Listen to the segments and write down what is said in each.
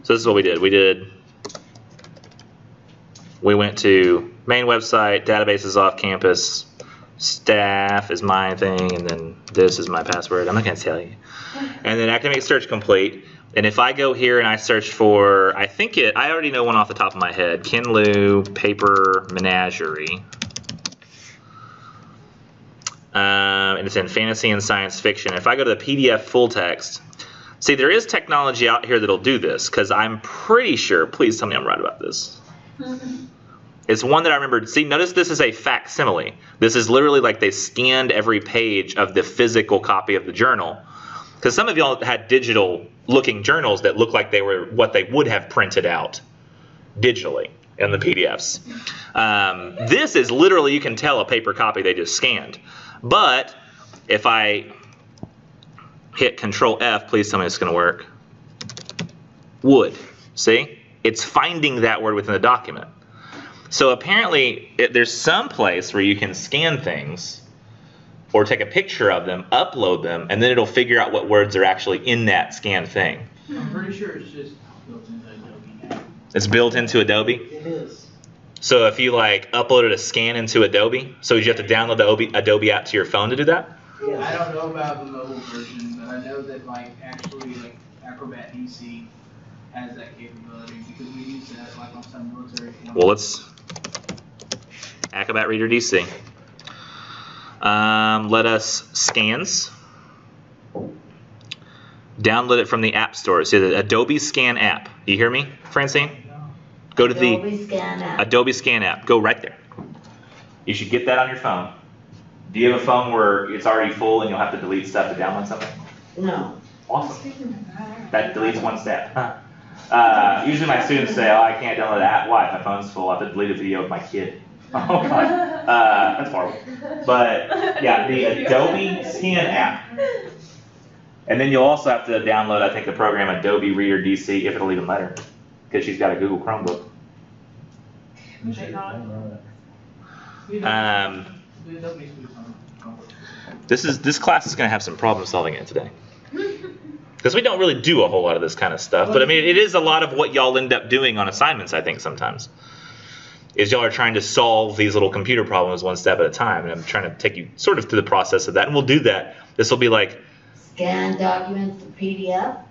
So this is what we did. We went to main website, databases off campus, staff is my thing, and then this is my password. I'm not going to tell you. And then academic search complete. And if I go here and I search for, I already know one off the top of my head, Kinlu Paper Menagerie. And it's in fantasy and science fiction. If I go to the PDF full text, see, there is technology out here that'll do this, because I'm pretty sure, please tell me I'm right about this. It's one that I remember. See, notice this is a facsimile. This is literally like they scanned every page of the physical copy of the journal. Because some of y'all had digital looking journals that look like they were what they would have printed out digitally in the PDFs. This is literally, you can tell a paper copy they just scanned. But if I hit Control F, please tell me it's going to work. Would. See? It's finding that word within the document. So apparently there's some place where you can scan things or take a picture of them, upload them, and then it'll figure out what words are actually in that scanned thing. I'm pretty sure it's just built into Adobe. It's built into Adobe? It is. So if you like uploaded a scan into Adobe, so you have to download the Adobe app to your phone to do that? Yeah. I don't know about the mobile version, but I know that actually Acrobat DC has that capability because we use that on some military forms. Well, let's Acrobat Reader DC. Let us scans. Download it from the App Store. See the Adobe Scan app. You hear me, Francine? Go to Adobe Scan app. Adobe Scan app. Go right there. You should get that on your phone. Do you have a phone where it's already full and you'll have to delete stuff to download something? No. Awesome. That deletes one step. Usually my students say, oh, I can't download the app. Why? My phone's full. I have to delete a video of my kid. Oh, God. That's horrible. But, yeah, the Adobe Scan app. And then you'll also have to download, I think, the program Adobe Reader DC, if it'll even let her, because she's got a Google Chromebook. This class is going to have some problem solving in today. Because we don't really do a whole lot of this kind of stuff. But, I mean, it is a lot of what y'all end up doing on assignments, I think, sometimes. Is y'all are trying to solve these little computer problems one step at a time. And I'm trying to take you sort of through the process of that. And we'll do that. This will be like... Scan documents to PDF?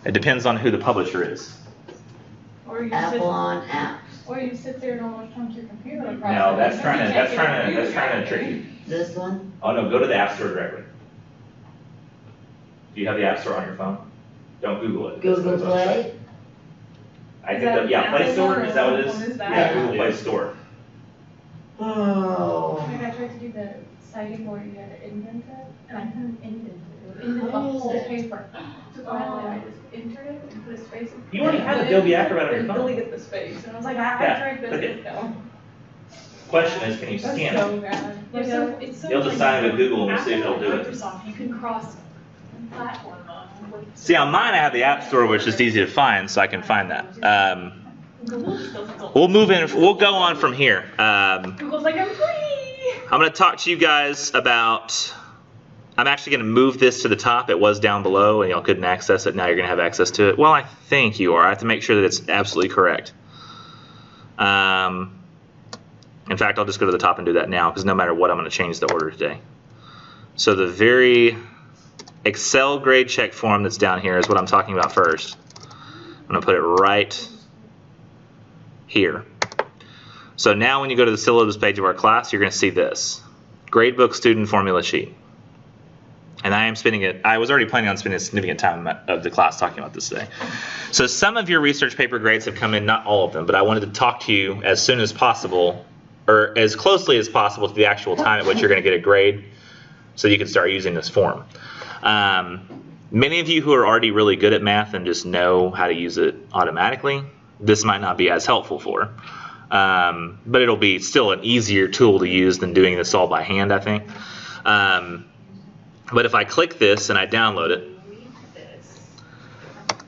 It depends on who the publisher is. Or you Apple on apps. Or you sit there and almost come to your computer. No, that's trying to trick you. This one? Oh no, go to the App Store directly. Do you have the App Store on your phone? Don't Google it. Google Play? I think Play Store, is that what it is? Yeah, Google Play Store. Oh. Like I tried to do the citing where you had to indent it, and I couldn't indent it. It was indent off the paper. So finally I just entered it and put a space in. You already have Adobe Acrobat on your and phone. deleted the space, and I was like, I tried this. No. Question is, can you scan So it? bad. It's so You'll just sign it with Google and we'll see if it'll do it. Microsoft, you can cross platform on. See, on mine I have the App Store, which is easy to find, so I can find that. We'll move in. We'll go on from here. Google's like, I'm free. I'm going to talk to you guys about. I'm actually going to move this to the top. It was down below, and y'all couldn't access it. Now you're going to have access to it. Well, I think you are. I have to make sure that it's absolutely correct. In fact, I'll just go to the top and do that now, because no matter what, I'm going to change the order today. So the very Excel grade check form that's down here is what I'm talking about first. I'm going to put it right here. So now when you go to the syllabus page of our class, you're going to see this. Gradebook student formula sheet. And I was already planning on spending a significant time of the class talking about this today. So some of your research paper grades have come in, not all of them, but I wanted to talk to you as soon as possible, or as closely as possible to the actual time at which you're going to get a grade, so you can start using this form. Many of you who are already really good at math and just know how to use it automatically, this might not be as helpful for. But it'll be still an easier tool to use than doing this all by hand, I think. But if I click this and I download it,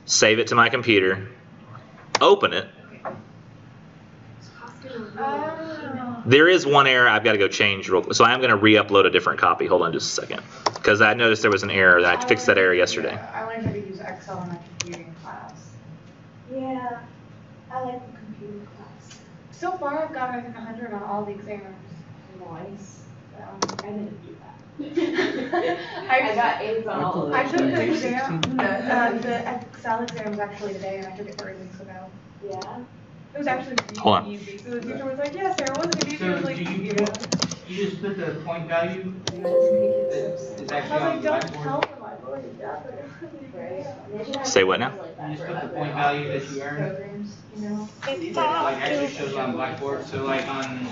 save it to my computer, open it, there is one error I've got to go change real quick. So I'm going to re-upload a different copy. Hold on just a second. Because I noticed there was an error. I fixed that error yesterday. I learned how to use Excel in my computing class. Yeah, I like the computer class. So far, I've got, I think, 100 on all the exams. Nice. I didn't do that. I got A's on all of them. I took the exam, 16. the Excel exam was actually today, and I took it 3 weeks ago. Yeah. It was actually Hold on. really easy. So the teacher was like, yeah, Sarah, wasn't it easy? I So was like, do you yeah. just put the point value That doesn't make it that so is simple. I actually was on like, the don't blackboard? tell them I've already done it. Right. They should have Say what now? things like that You just for put the other, point value that you earn. programs, you know? That like actually shows on Blackboard. So like on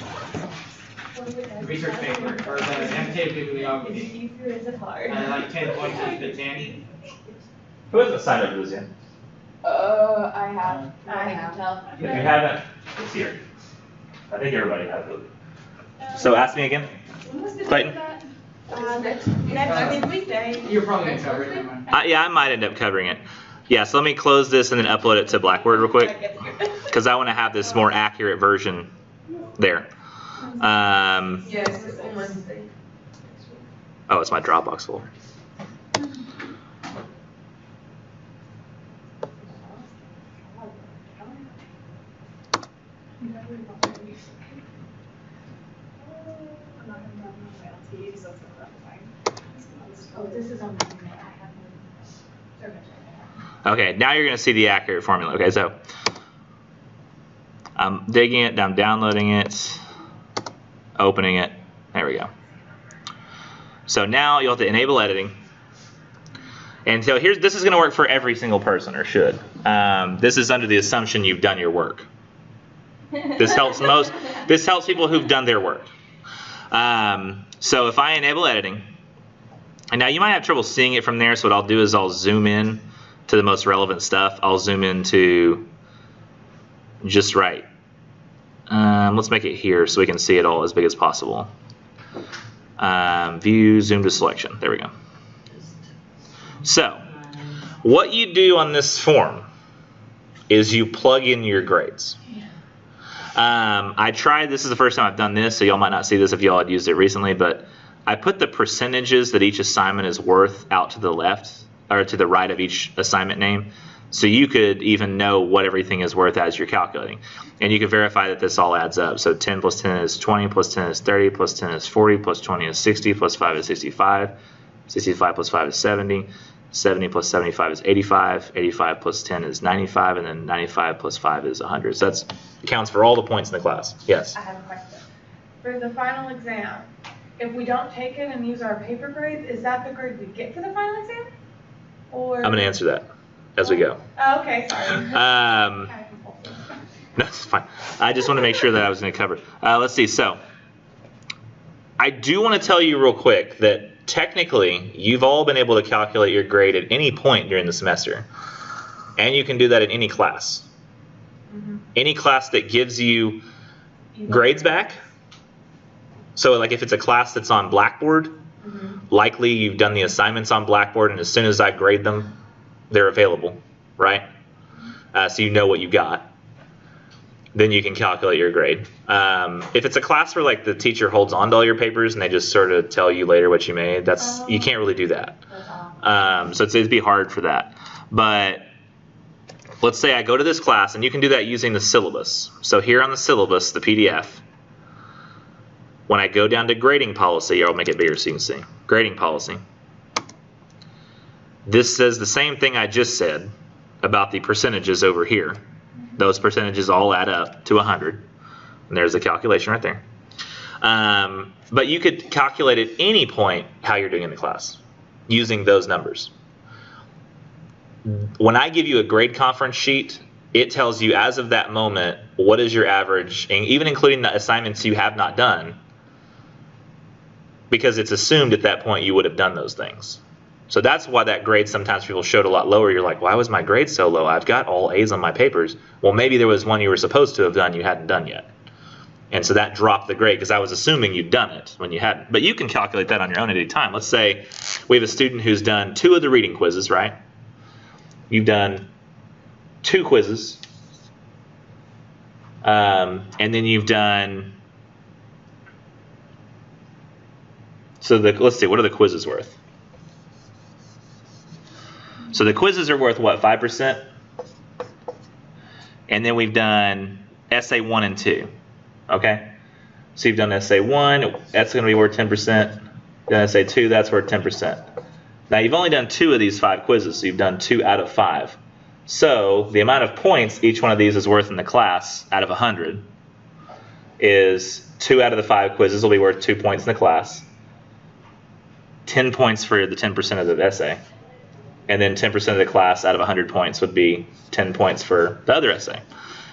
the research paper or the MK Is it bibliography, easier, is it hard? like 10 points is the 10. Who hasn't signed up for this yet? I have. I have. Tell. If you haven't, it's here. I think everybody has it. So ask me again. When was the date Clayton? of that? Next. Next weekday. You're probably gonna cover it. Never mind. Yeah, I might end up covering it. Yeah, so let me close this and then upload it to Blackboard real quick, because I want to have this more accurate version there. Yes, it's on Wednesday. Oh, it's my Dropbox folder. Oh, this is on Monday. I have Okay, now you're going to see the accurate formula. Okay, so I'm digging it, I'm downloading it, opening it. There we go. So now you'll have to enable editing. And so this is going to work for every single person, or should. This is under the assumption you've done your work. This helps people who've done their work. So if I enable editing, and now you might have trouble seeing it from there, so what I'll do is I'll zoom in to the most relevant stuff. I'll zoom into just right. Let's make it here so we can see it all as big as possible. View, zoom to selection. There we go. So what you do on this form is you plug in your grades. I tried, this is the first time I've done this, so y'all might not see this if y'all had used it recently, but I put the percentages that each assignment is worth out to the left, or to the right of each assignment name, so you could even know what everything is worth as you're calculating. And you can verify that this all adds up. So 10 plus 10 is 20, plus 10 is 30, plus 10 is 40, plus 20 is 60, plus 5 is 65, 65 plus 5 is 70, 70 plus 75 is 85, 85 plus 10 is 95, and then 95 plus 5 is 100. So that accounts for all the points in the class. Yes? I have a question. For the final exam, if we don't take it and use our paper grades, is that the grade we get for the final exam? Or I'm going to answer that as we go. Oh, okay, sorry. Kind of compulsive. No, it's fine. I just want to make sure that I was going to cover it. Let's see. So I do want to tell you real quick that technically you've all been able to calculate your grade at any point during the semester. And you can do that in any class. Mm-hmm. Any class that gives you grades back. So like if it's a class that's on Blackboard, likely you've done the assignments on Blackboard, and as soon as I grade them, they're available, right? So you know what you got. Then you can calculate your grade. If it's a class where like the teacher holds on to all your papers and they just sort of tell you later what you made, you can't really do that. So it'd be hard for that. But let's say I go to this class, and you can do that using the syllabus. So here on the syllabus, the PDF, when I go down to grading policy, I'll make it bigger so you can see. Grading policy. This says the same thing I just said about the percentages over here. Those percentages all add up to 100. And there's the calculation right there. But you could calculate at any point how you're doing in the class using those numbers. When I give you a grade conference sheet, it tells you as of that moment what is your average, and even including the assignments you have not done, because it's assumed at that point you would have done those things. So that's why that grade sometimes people showed a lot lower. You're like, why was my grade so low? I've got all A's on my papers. Well, maybe there was one you were supposed to have done you hadn't done yet. And so that dropped the grade because I was assuming you'd done it when you hadn't. But you can calculate that on your own at any time. Let's say we have a student who's done 2 of the reading quizzes, right? You've done 2 quizzes. And then you've done... So let's see, what are the quizzes worth? So the quizzes are worth what, 5%? And then we've done essay 1 and 2. Okay? So you've done essay 1, that's going to be worth 10%. Then essay 2, that's worth 10%. Now you've only done 2 of these 5 quizzes, so you've done 2 out of 5. So the amount of points each one of these is worth in the class out of 100 is 2 out of the 5 quizzes will be worth 2 points in the class, 10 points for the 10% of the essay, and then 10% of the class out of 100 points would be 10 points for the other essay.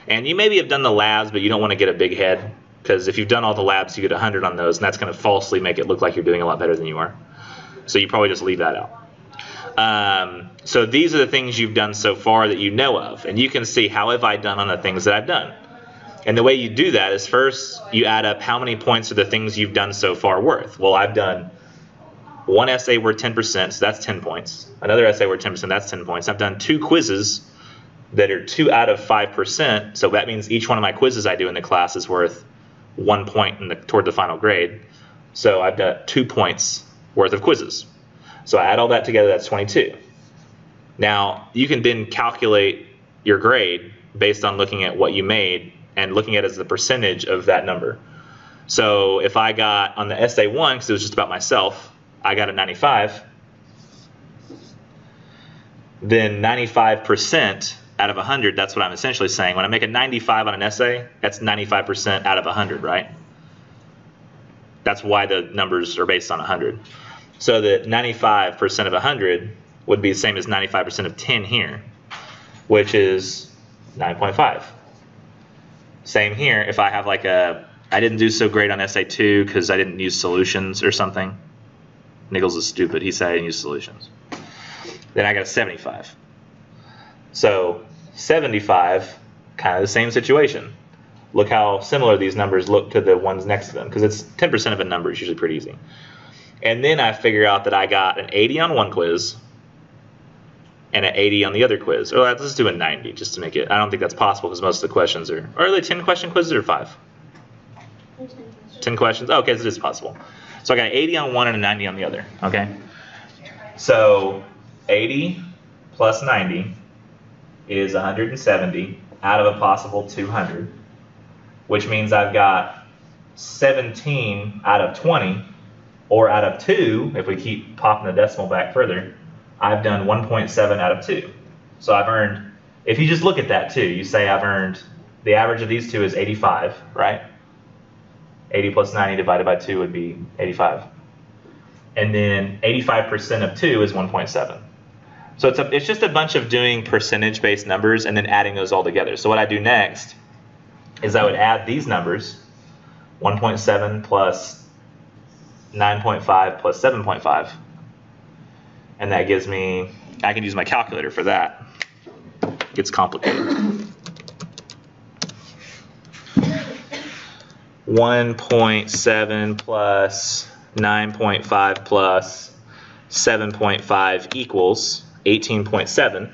And you maybe have done the labs, but you don't want to get a big head, because if you've done all the labs, you get 100 on those, and that's going to falsely make it look like you're doing a lot better than you are. So you probably just leave that out. So these are the things you've done so far that you know of, and you can see how have I done on the things that I've done. And the way you do that is first you add up how many points are the things you've done so far worth. Well, I've done one essay worth 10%, so that's 10 points. Another essay worth 10%, that's 10 points. I've done 2 quizzes that are 2 out of 5%, so that means each one of my quizzes I do in the class is worth 1 point toward the final grade. So I've got 2 points worth of quizzes. So I add all that together, that's 22. Now, you can then calculate your grade based on looking at what you made and looking at it as the percentage of that number. So if I got, on the essay 1, because it was just about myself, I got a 95, then 95% out of 100, that's what I'm essentially saying. When I make a 95 on an essay, that's 95% out of 100, right? That's why the numbers are based on 100. So that 95% of 100 would be the same as 95% of 10 here, which is 9.5. Same here, if I have like I didn't do so great on essay 2 because I didn't use solutions or something. Nichols is stupid, he said I didn't use solutions. Then I got a 75. So 75, kind of the same situation. Look how similar these numbers look to the ones next to them, because it's 10% of a number is usually pretty easy. And then I figure out that I got an 80 on one quiz and an 80 on the other quiz. Or let's do a 90 just to make it. I don't think that's possible because most of the questions are they 10 question quizzes or 5? 10 questions? Oh, okay, so it is possible. So I got an 80 on one and a 90 on the other, okay? So 80 plus 90 is 170 out of a possible 200, which means I've got 17 out of 20, or out of 2, if we keep popping the decimal back further, I've done 1.7 out of 2. So I've earned, if you just look at that too, you say I've earned, the average of these two is 85, right? 80 plus 90 divided by 2 would be 85. And then 85% of 2 is 1.7. So it's just a bunch of doing percentage-based numbers and then adding those all together. So what I do next is I would add these numbers, 1.7 plus 9.5 plus 7.5. And that gives me, I can use my calculator for that. It gets complicated. 1.7 plus 9.5 plus 7.5 equals 18.7.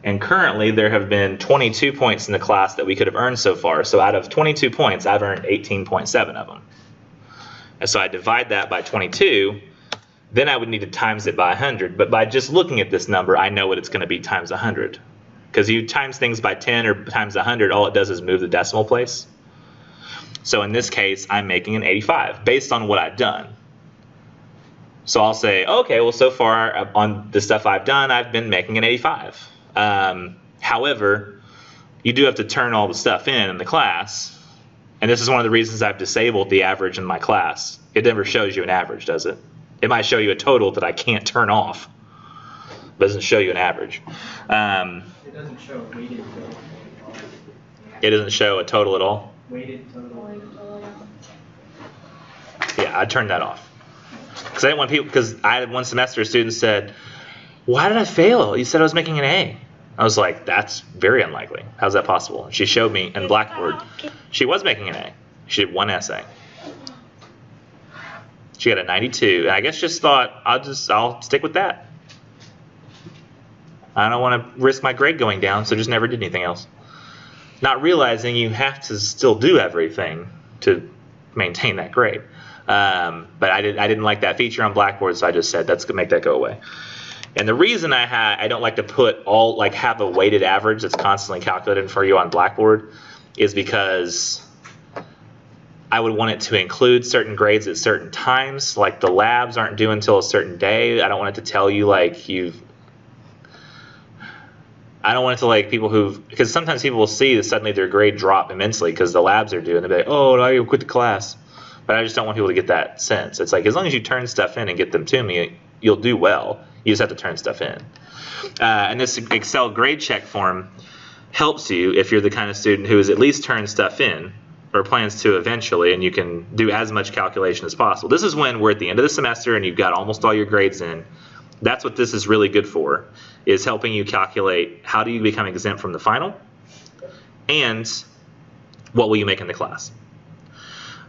And currently there have been 22 points in the class that we could have earned so far. So out of 22 points, I've earned 18.7 of them. And so I divide that by 22, then I would need to times it by 100. But by just looking at this number, I know what it's going to be times 100. Because you times things by 10 or times 100, all it does is move the decimal place. So in this case, I'm making an 85 based on what I've done. So I'll say, okay, well, so far on the stuff I've done, I've been making an 85. However, you do have to turn all the stuff in the class. And this is one of the reasons I've disabled the average in my class. It never shows you an average, does it? It might show you a total that I can't turn off. It doesn't show you an average. It doesn't show a weighted total. It doesn't show a total at all? Weighted total. Yeah, I'd turn that off. Because I didn't want people, because I had one semester a student said, why did I fail? You said I was making an A. I was like, that's very unlikely. How's that possible? And she showed me in Blackboard. She was making an A. She did one essay. She got a 92. And I guess just thought, I'll stick with that. I don't want to risk my grade going down, so just never did anything else. Not realizing you have to still do everything to maintain that grade. But I didn't like that feature on Blackboard, so I just said, let's make that go away. And the reason I don't like to put all, like have a weighted average that's constantly calculated for you on Blackboard is because I would want it to include certain grades at certain times. Like the labs aren't due until a certain day. I don't want it to tell you like I don't want it to like people because sometimes people will see that suddenly their grade drop immensely because the labs are due and they'll be like, oh, I gotta quit the class. But I just don't want people to get that sense. It's like as long as you turn stuff in and get them to me, you'll do well. You just have to turn stuff in. And this Excel grade check form helps you if you're the kind of student who has at least turned stuff in or plans to eventually, and you can do as much calculation as possible. This is when we're at the end of the semester and you've got almost all your grades in. That's what this is really good for, is helping you calculate how do you become exempt from the final and what will you make in the class.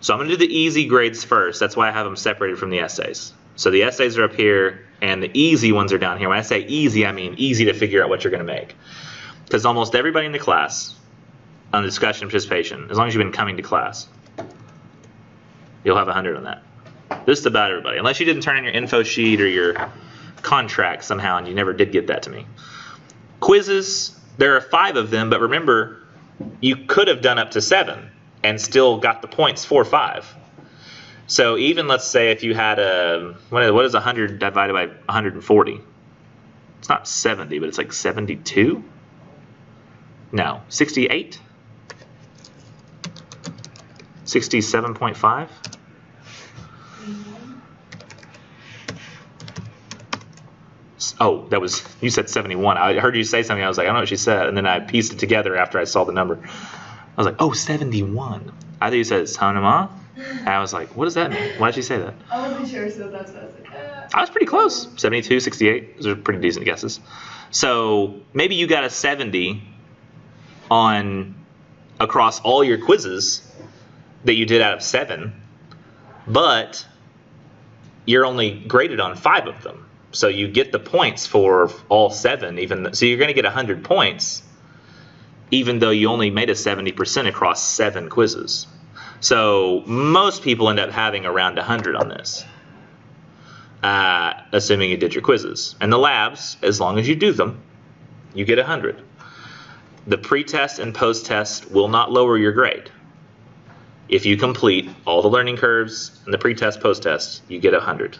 So I'm going to do the easy grades first. That's why I have them separated from the essays. So the essays are up here and the easy ones are down here. When I say easy, I mean easy to figure out what you're going to make. Because almost everybody in the class on discussion participation, as long as you've been coming to class, you'll have 100 on that. Just about everybody. Unless you didn't turn in your info sheet or your contract somehow and you never did get that to me. Quizzes, there are 5 of them, but remember, you could have done up to 7 and still got the points for 5. So even let's say if you had what is 100 divided by 140? It's not 70, but it's like 72? No, 68? 67.5? Oh, you said 71. I heard you say something. I was like, I don't know what she said. And then I pieced it together after I saw the number. I was like, oh, 71. I thought you said Sonoma. And I was like, what does that mean? Why did she say that? I wasn't sure, so that's what I was like, I was pretty close. 72, 68. Those are pretty decent guesses. So maybe you got a 70 across all your quizzes that you did out of 7, but you're only graded on 5 of them. So you get the points for all 7, so you're going to get 100 points, even though you only made a 70% across 7 quizzes. So most people end up having around 100 on this, assuming you did your quizzes. And the labs, as long as you do them, you get 100. The pre-test and post-test will not lower your grade. If you complete all the learning curves and the pre-test, post-test, you get 100.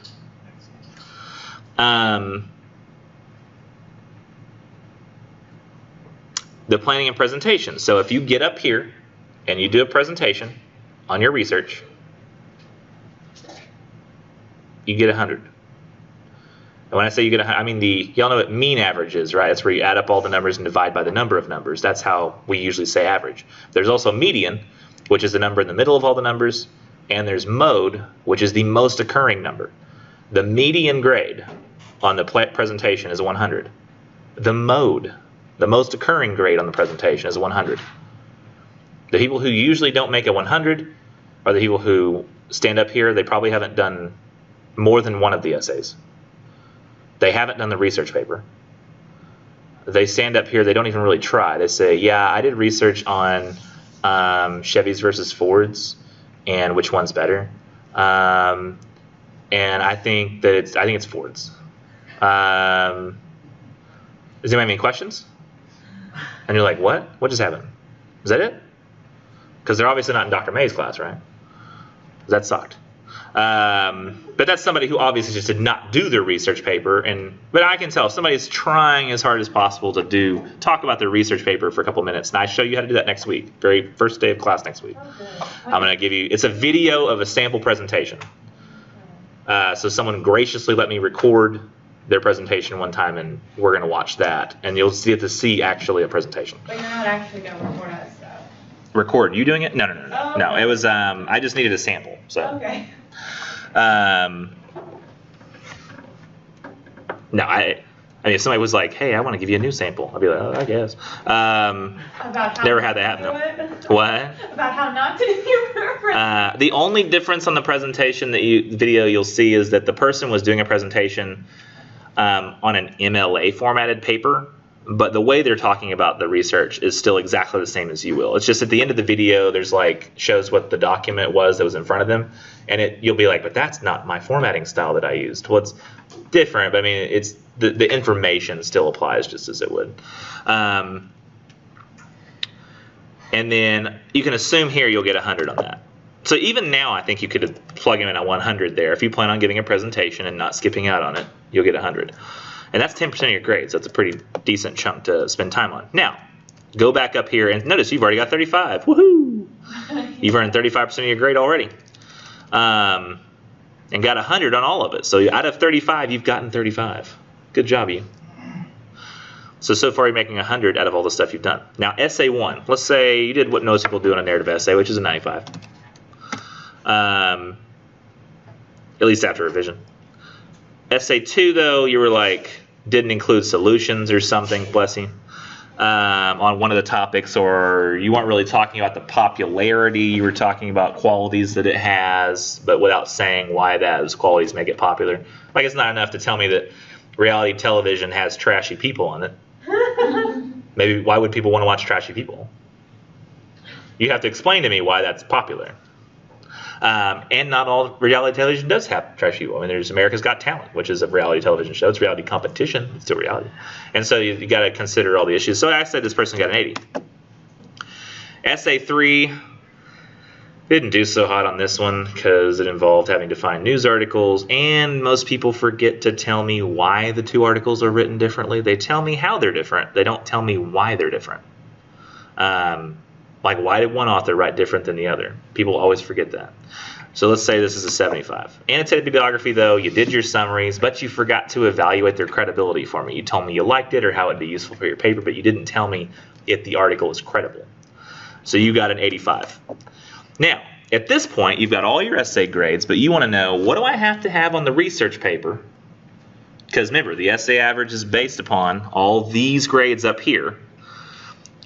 The planning and presentation. So if you get up here and you do a presentation on your research, you get 100. And when I say you get 100, I mean y'all know what mean average is, right? That's where you add up all the numbers and divide by the number of numbers. That's how we usually say average. There's also median, which is the number in the middle of all the numbers, and there's mode, which is the most occurring number. The median grade on the presentation is 100. The mode, the most occurring grade on the presentation, is 100. The people who usually don't make a 100 are the people who stand up here. They probably haven't done more than one of the essays. They haven't done the research paper. They stand up here. They don't even really try. They say, yeah, I did research on Chevys versus Fords and which one's better. And I think it's Fords. Does anybody have any questions? And you're like, what? What just happened? Is that it? Because they're obviously not in Dr. May's class, right? That sucked. But that's somebody who obviously just did not do their research paper. But I can tell if somebody's trying as hard as possible to talk about their research paper for a couple minutes. And I show you how to do that next week, very first day of class next week. Okay. I'm going to give you, it's a video of a sample presentation. So someone graciously let me record their presentation one time, and we're going to watch that. And you'll get to see actually a presentation. But you're not actually going to record us, though. Record? You doing it? No. Oh, No, okay. it was, I just needed a sample. So. Okay. No, I mean, if somebody was like, hey, I want to give you a new sample, I'd be like, oh, I guess. About how Never not had that happen, to though. do it? What? About how not to do your The only difference on the presentation video you'll see is that the person was doing a presentation on an MLA formatted paper, But the way they're talking about the research is still exactly the same as you will. It's just at the end of the video, there's like shows what the document was that was in front of them, and you'll be like, but that's not my formatting style that I used. Well, it's different, but I mean, it's the information still applies just as it would. And then you can assume here you'll get 100 on that. So even now, I think you could plug in at 100 there. If you plan on giving a presentation and not skipping out on it, you'll get 100. And that's 10% of your grade, so it's a pretty decent chunk to spend time on. Now, go back up here and notice you've already got 35. Woohoo! You've earned 35% of your grade already. And got 100 on all of it. So out of 35, you've gotten 35. Good job, you. So far you're making 100 out of all the stuff you've done. Now, essay 1. Let's say you did what most people do on a narrative essay, which is a 95. At least after revision. Essay 2, though, you were like, didn't include solutions or something, bless you, on one of the topics, or you weren't really talking about the popularity, you were talking about qualities that it has, but without saying why those qualities make it popular. Like, it's not enough to tell me that reality television has trashy people on it. Maybe why would people want to watch trashy people? You have to explain to me why that's popular. And not all reality television does have trashy people. I mean, there's America's Got Talent, which is a reality television show. It's reality competition. It's still reality. And so you got to consider all the issues. So I said this person got an 80. Essay 3 didn't do so hot on this one because it involved having to find news articles. And most people forget to tell me why the two articles are written differently. They tell me how they're different. They don't tell me why they're different. Like, why did one author write different than the other? People always forget that. So let's say this is a 75. Annotated bibliography, though, you did your summaries, but you forgot to evaluate their credibility for me. You told me you liked it or how it would be useful for your paper, but you didn't tell me if the article was credible. So you got an 85. Now, at this point, you've got all your essay grades, but you want to know, what do I have to have on the research paper? Because remember, the essay average is based upon all these grades up here.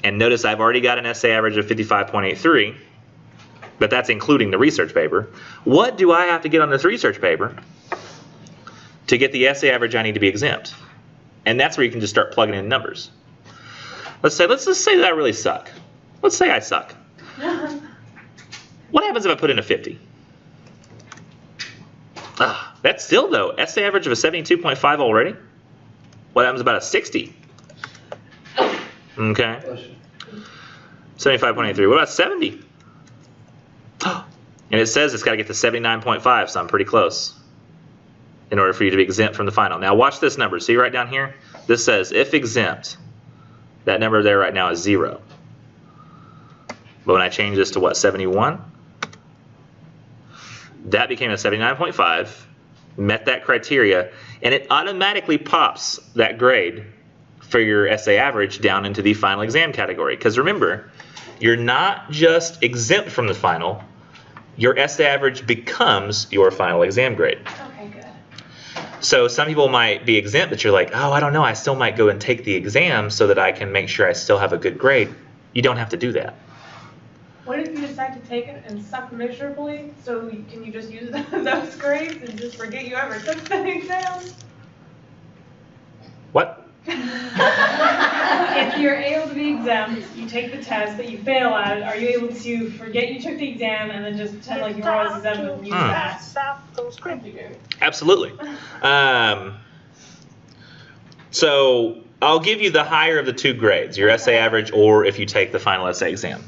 And notice I've already got an essay average of 55.83, but that's including the research paper. What do I have to get on this research paper to get the essay average I need to be exempt? And that's where you can just start plugging in numbers. Let's just say that I really suck. Let's say I suck. What happens if I put in a 50? That's still, though, essay average of a 72.5 already? What happens about a 60? Okay. 75.83. What about 70? And it says it's got to get to 79.5, so I'm pretty close in order for you to be exempt from the final. Now watch this number. See right down here? This says if exempt, that number there right now is 0. But when I change this to what, 71? That became a 79.5, met that criteria, and it automatically pops that grade for your essay average down into the final exam category. Because remember, you're not just exempt from the final, your essay average becomes your final exam grade. Okay, good. So some people might be exempt, but you're like, oh, I don't know, I still might go and take the exam so that I can make sure I still have a good grade. You don't have to do that. What if you decide to take it and suck miserably? So can you just use those grades and just forget you ever took the exam? What? If you're able to be exempt, you take the test, but you fail at it, are you able to forget you took the exam and then just pretend like you were always exempt and use that? Absolutely. So I'll give you the higher of the two grades, your essay average or if you take the final essay exam.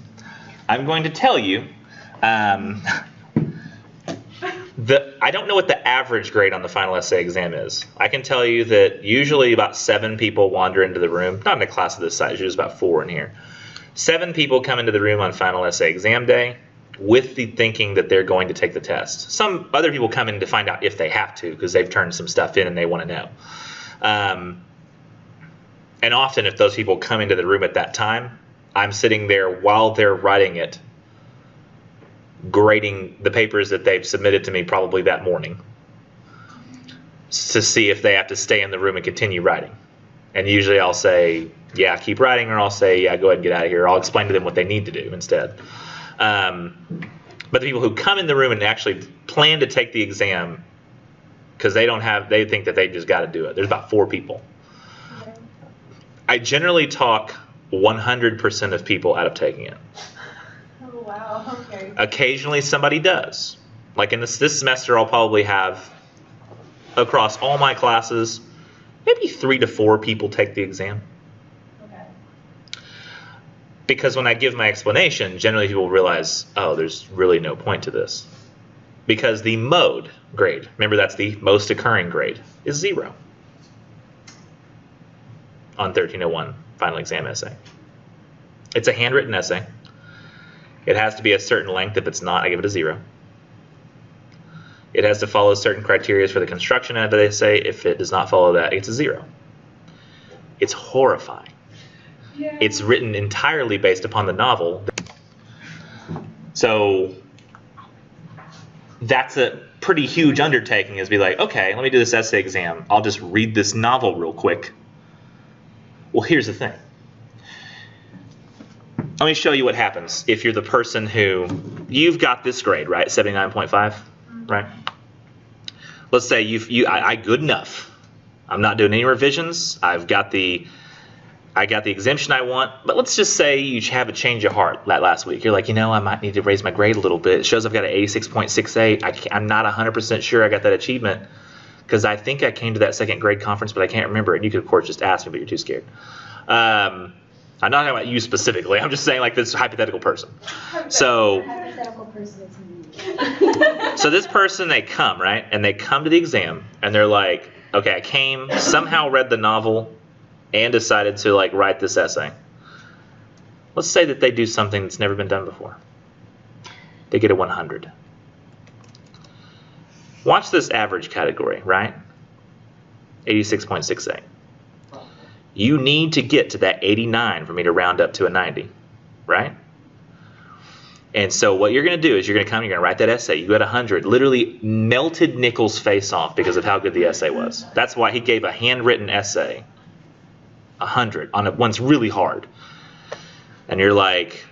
I'm going to tell you, I don't know what the average grade on the final essay exam is. I can tell you that usually about 7 people wander into the room, not in a class of this size, there's about 4 in here. 7 people come into the room on final essay exam day with the thinking that they're going to take the test. Some other people come in to find out if they have to because they've turned some stuff in and they want to know. And often if those people come into the room at that time, I'm sitting there while they're writing it, grading the papers that they've submitted to me probably that morning to see if they have to stay in the room and continue writing. And usually I'll say, yeah, keep writing, or I'll say, yeah, go ahead and get out of here. I'll explain to them what they need to do instead. But the people who come in the room and actually plan to take the exam because they think that they just got to do it. There's about 4 people. I generally talk 100% of people out of taking it. Oh, wow, okay. Occasionally somebody does. Like in this semester, I'll probably have, across all my classes, maybe 3 to 4 people take the exam. Okay. Because when I give my explanation, generally people realize, oh, there's really no point to this. Because the mode grade, remember that's the most occurring grade, is 0 on 1301 final exam essay. It's a handwritten essay. It has to be a certain length. If it's not, I give it a 0. It has to follow certain criteria for the construction of the essay. If it does not follow that, it's a 0. It's horrifying. Yeah. It's written entirely based upon the novel. So that's a pretty huge undertaking, is be like, okay, let me do this essay exam. I'll just read this novel real quick. Well, here's the thing. Let me show you what happens if you're the person who, you've got this grade, right? 79.5, right? Let's say I good enough. I'm not doing any revisions. I got the exemption I want, but let's just say you have a change of heart that last week. You're like, I might need to raise my grade a little bit. It shows I've got an 86.68. I'm not 100% sure I got that achievement because I think I came to that second grade conference, but I can't remember. And you could, of course, just ask me, but you're too scared. I'm not talking about you specifically. I'm just saying like this hypothetical person. So, Hypothetical person is me. so this person, they come, right? And they come to the exam and they're like, okay, I came, somehow read the novel, and decided to like write this essay. Let's say that they do something that's never been done before. They get a 100. Watch this average category, right? 86.68. You need to get to that 89 for me to round up to a 90, right? And so what you're going to do is you're going to come, you're going to write that essay. You got 100, literally melted Nichols' face off because of how good the essay was. That's why he gave a handwritten essay 100 on one's really hard. And you're like,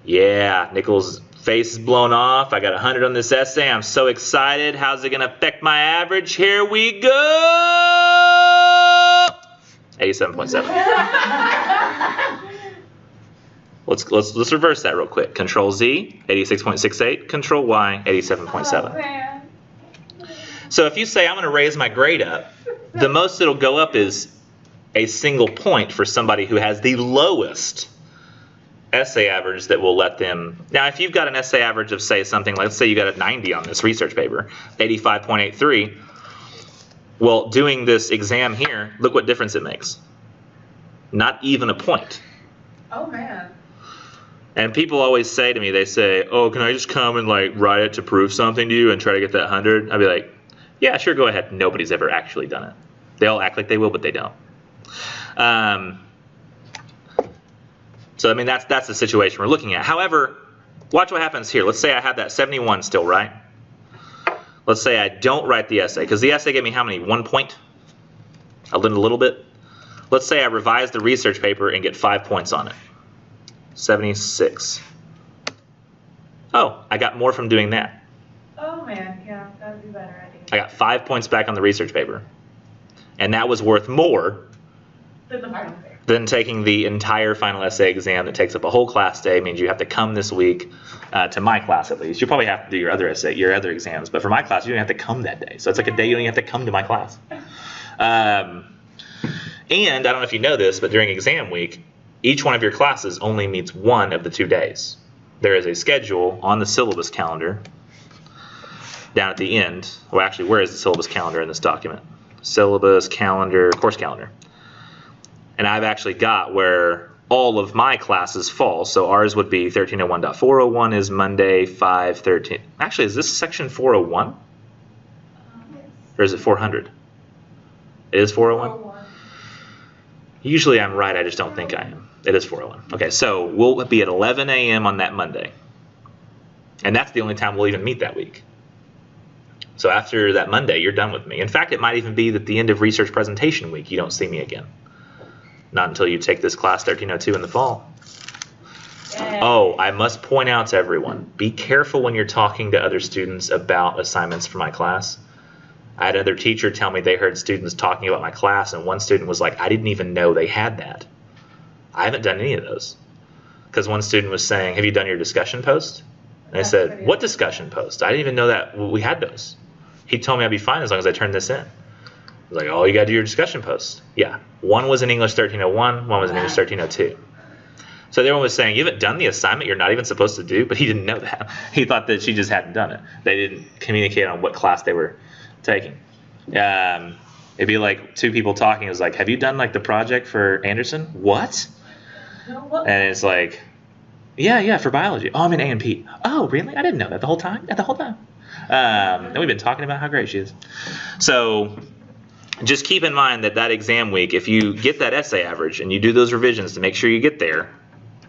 yeah, Nichols' face is blown off. I got 100 on this essay. I'm so excited. How's it going to affect my average? Here we go. 87.7. Let's reverse that real quick. Control Z, 86.68. Control Y, 87.7. Oh, man. So if you say I'm going to raise my grade up, the most it'll go up is a single point for somebody who has the lowest essay average that will let them. Now, if you've got an essay average of, say, something, let's say you got a 90 on this research paper, 85.83, well, doing this exam here, look what difference it makes. Not even a point. Oh, man. And people always say to me, they say, oh, can I just come and like write it to prove something to you and try to get that 100? I'd be like, yeah, sure, go ahead. Nobody's ever actually done it. They all act like they will, but they don't. So, I mean, that's the situation we're looking at. However, watch what happens here. Let's say I have that 71 still, right? Let's say I don't write the essay, because the essay gave me how many? 1 point? A little bit? Let's say I revise the research paper and get 5 points on it. 76. Oh, I got more from doing that. Oh, man. Yeah, that would be better, I think. I got 5 points back on the research paper. And that was worth more Than the final thing. than taking the entire final essay exam that takes up a whole class day. It means you have to come this week, to my class at least. You probably have to do your other exams, but for my class, you don't have to come that day. So it's like a day you don't even have to come to my class. And I don't know if you know this, but during exam week, each one of your classes only meets one of the 2 days. There is a schedule on the syllabus calendar down at the end. Well, actually, where is the syllabus calendar in this document? Syllabus calendar, course calendar. And I've actually got where all of my classes fall. So ours would be 1301.401 is Monday, 513. Actually, is this section 401? Or is it 400? It is 401? Usually I'm right, I just don't think I am. It is 401. Okay, so we'll be at 11 a.m. on that Monday. And that's the only time we'll even meet that week. So after that Monday, you're done with me. In fact, it might even be that the end of research presentation week, you don't see me again. Not until you take this class 1302 in the fall. Yay. Oh, I must point out to everyone, be careful when you're talking to other students about assignments for my class. I had another teacher tell me they heard students talking about my class, and one student was like, I didn't even know they had that. I haven't done any of those. Because one student was saying, have you done your discussion post? And I said, what discussion post? I didn't even know that we had those. He told me I'd be fine as long as I turned this in. I was like, oh, you got to do your discussion post. Yeah. One was in English 1301, one was in English 1302. So everyone was saying, you haven't done the assignment you're not even supposed to do? But he didn't know that. He thought that she just hadn't done it. They didn't communicate on what class they were taking. It'd be like two people talking. It was like, have you done like the project for Anderson? What? And it's like, yeah, for biology. Oh, I'm in A&P. Oh, really? I didn't know that the whole time? And we've been talking about how great she is. So just keep in mind that exam week, if you get that essay average and you do those revisions to make sure you get there,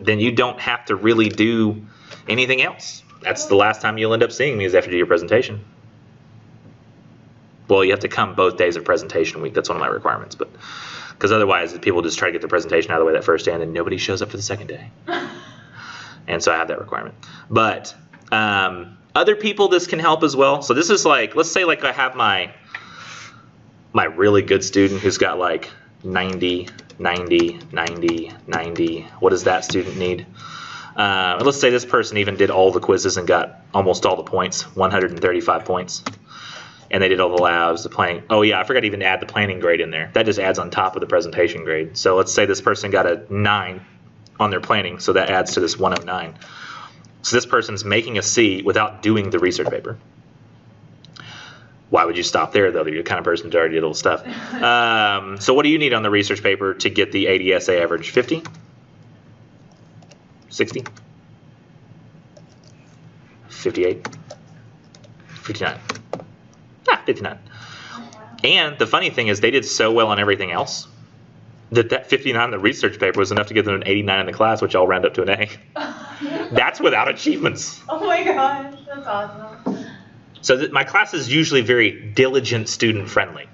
then you don't have to really do anything else. That's the last time you'll end up seeing me is after you do your presentation. Well, you have to come both days of presentation week. That's one of my requirements. But because otherwise, people just try to get the presentation out of the way that first day, and then nobody shows up for the second day. And so I have that requirement. But other people, this can help as well. So this is like, let's say like I have my really good student who's got like 90, 90, 90, 90. What does that student need? Let's say this person even did all the quizzes and got almost all the points, 135 points. And they did all the labs, the planning. Oh yeah, I forgot to even add the planning grade in there. That just adds on top of the presentation grade. So let's say this person got a 9 on their planning, so that adds to this 109. So this person's making a C without doing the research paper. Why would you stop there, though? You're the kind of person that already did all the stuff. So what do you need on the research paper to get the 80 essay average? 50? 60? 58? 59? 59. And the funny thing is they did so well on everything else that 59 in the research paper was enough to give them an 89 in the class, which I'll round up to an A. That's without achievements. Oh my gosh, that's awesome. So my class is usually very diligent, student friendly.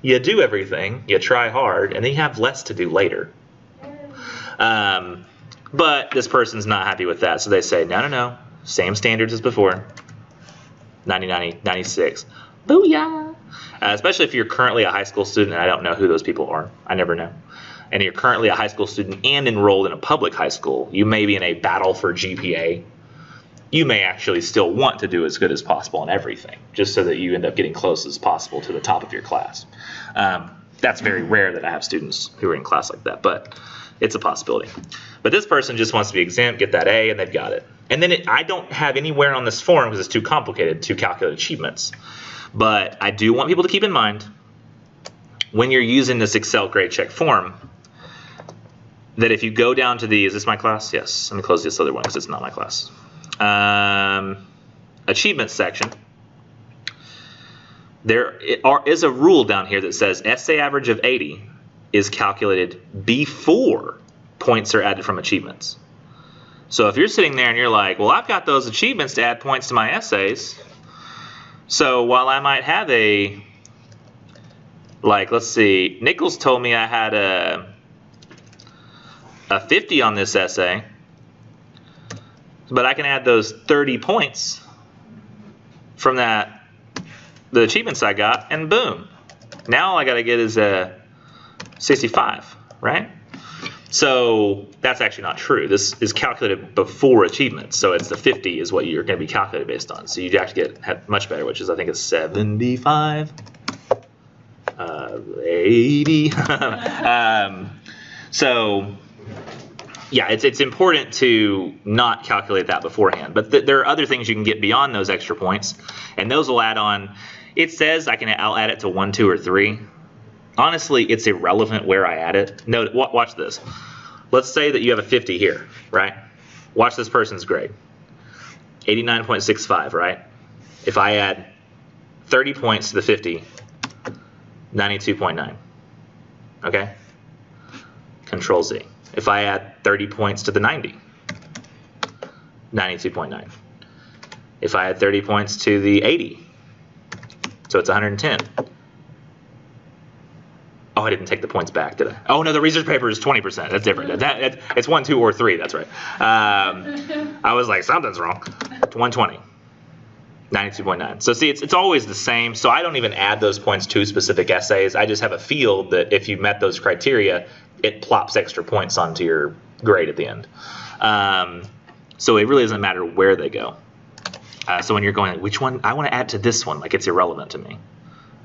You do everything, you try hard, and then you have less to do later. But this person's not happy with that, so they say, no, same standards as before. 90, 90, 96. Booyah! Especially if you're currently a high school student, and I don't know who those people are. I never know. And you're currently a high school student and enrolled in a public high school. You may be in a battle for GPA. You may actually still want to do as good as possible on everything, just so that you end up getting close as possible to the top of your class. That's very rare that I have students who are in class like that, but it's a possibility. But this person just wants to be exempt, get that A, and they've got it. And then I don't have anywhere on this form, because it's too complicated, to calculate achievements. But I do want people to keep in mind, when you're using this Excel grade check form, that if you go down to the, is this my class? Yes. Let me close this other one because it's not my class. Achievements section. There is a rule down here that says essay average of 80 is calculated before points are added from achievements. So if you're sitting there and you're like, well, I've got those achievements to add points to my essays. So while I might have a, like, let's see, Nichols told me I had a 50 on this essay, but I can add those 30 points from the achievements I got, and boom. Now all I got to get is a 65, right? So that's actually not true. This is calculated before achievements. So it's the 50 is what you're going to be calculated based on. So you actually have much better, which is I think it's 75, 80. So yeah, it's important to not calculate that beforehand. But there are other things you can get beyond those extra points, and those will add on. It says I'll add it to 1, 2, or 3. Honestly, it's irrelevant where I add it. No, watch this. Let's say that you have a 50 here, right? Watch this person's grade. 89.65, right? If I add 30 points to the 50, 92.9. Okay? Control Z. If I add 30 points to the 90, 92.9. If I add 30 points to the 80, so it's 110. Oh, I didn't take the points back, did I? Oh, no, the research paper is 20%. That's different. It's 1, 2, or 3. That's right. I was like, something's wrong. 120. 92.9. So see, it's always the same. So I don't even add those points to specific essays. I just have a field that if you met those criteria, it plops extra points onto your grade at the end. So it really doesn't matter where they go. So when you're going, which one? I want to add to this one. Like, it's irrelevant to me.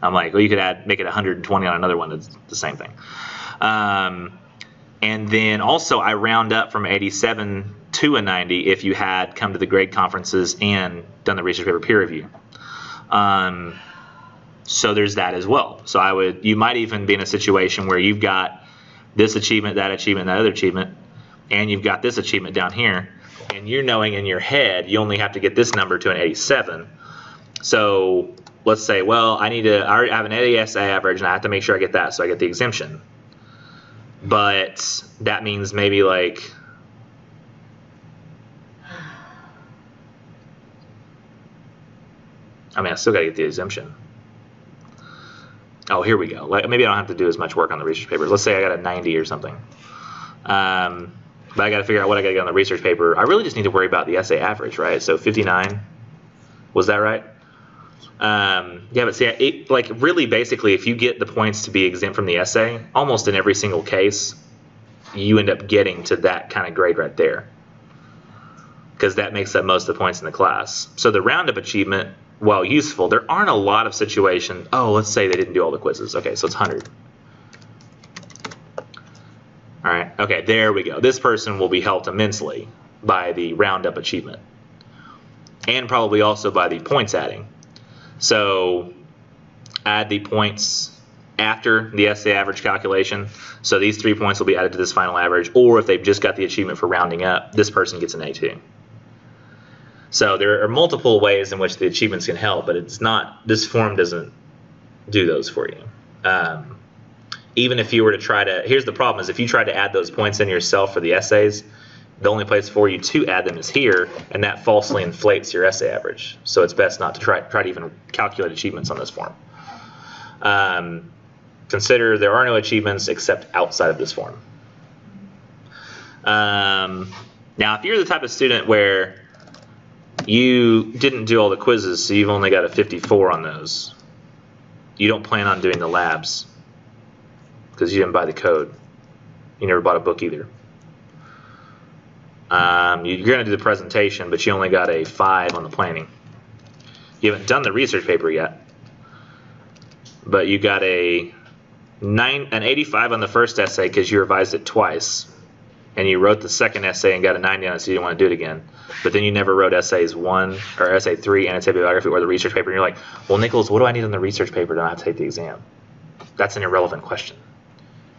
I'm like, well, you could make it 120 on another one. It's the same thing. And then also I round up from 87 to a 90 if you had come to the grade conferences and done the research paper peer review. So there's that as well. So you might even be in a situation where you've got this achievement, that other achievement, and you've got this achievement down here, and you're knowing in your head you only have to get this number to an 87. So let's say, well, I already have an 80 essay average, and I have to make sure I get that, so I get the exemption. But that means maybe like, I still got to get the exemption. Oh, here we go. Maybe I don't have to do as much work on the research papers. Let's say I got a 90 or something. But I got to figure out what I got to get on the research paper. I really just need to worry about the essay average, right? So 59, was that right? Yeah, but see, really basically, if you get the points to be exempt from the essay, almost in every single case, you end up getting to that kind of grade right there, because that makes up most of the points in the class. So the roundup achievement, while useful, there aren't a lot of situations. Oh, let's say they didn't do all the quizzes. Okay, so it's 100. All right, okay, there we go. This person will be helped immensely by the roundup achievement, and probably also by the points adding. So add the points after the essay average calculation. So these 3 points will be added to this final average, or if they've just got the achievement for rounding up, this person gets an A2. So there are multiple ways in which the achievements can help, but it's not, this form doesn't do those for you. Even if you were to try to, here's the problem, is if you try to add those points in yourself for the essays, the only place for you to add them is here, and that falsely inflates your essay average. So it's best not to try to even calculate achievements on this form. Consider there are no achievements except outside of this form. Now, if you're the type of student where you didn't do all the quizzes, so you've only got a 54 on those, you don't plan on doing the labs because you didn't buy the code. You never bought a book either. You're going to do the presentation, but you only got a 5 on the planning. You haven't done the research paper yet, but you got an 85 on the first essay because you revised it twice, and you wrote the second essay and got a 90 on it, so you didn't want to do it again. But then you never wrote essays 1 or essay 3 and its bibliography or the research paper, and you're like, well, Nichols, what do I need on the research paper to not take the exam? That's an irrelevant question.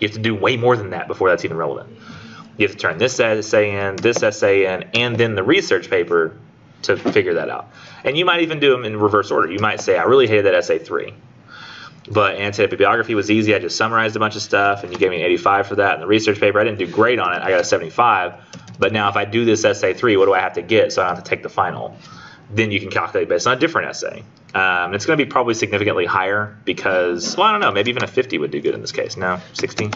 You have to do way more than that before that's even relevant. You have to turn this essay in, and then the research paper to figure that out. And you might even do them in reverse order. You might say, I really hated that essay 3. But anti-bibliography was easy. I just summarized a bunch of stuff, and you gave me an 85 for that. And the research paper, I didn't do great on it. I got a 75. But now if I do this essay 3, what do I have to get so I don't have to take the final? Then you can calculate based on a different essay. It's going to be probably significantly higher because, well, I don't know, maybe even a 50 would do good in this case. No, 60?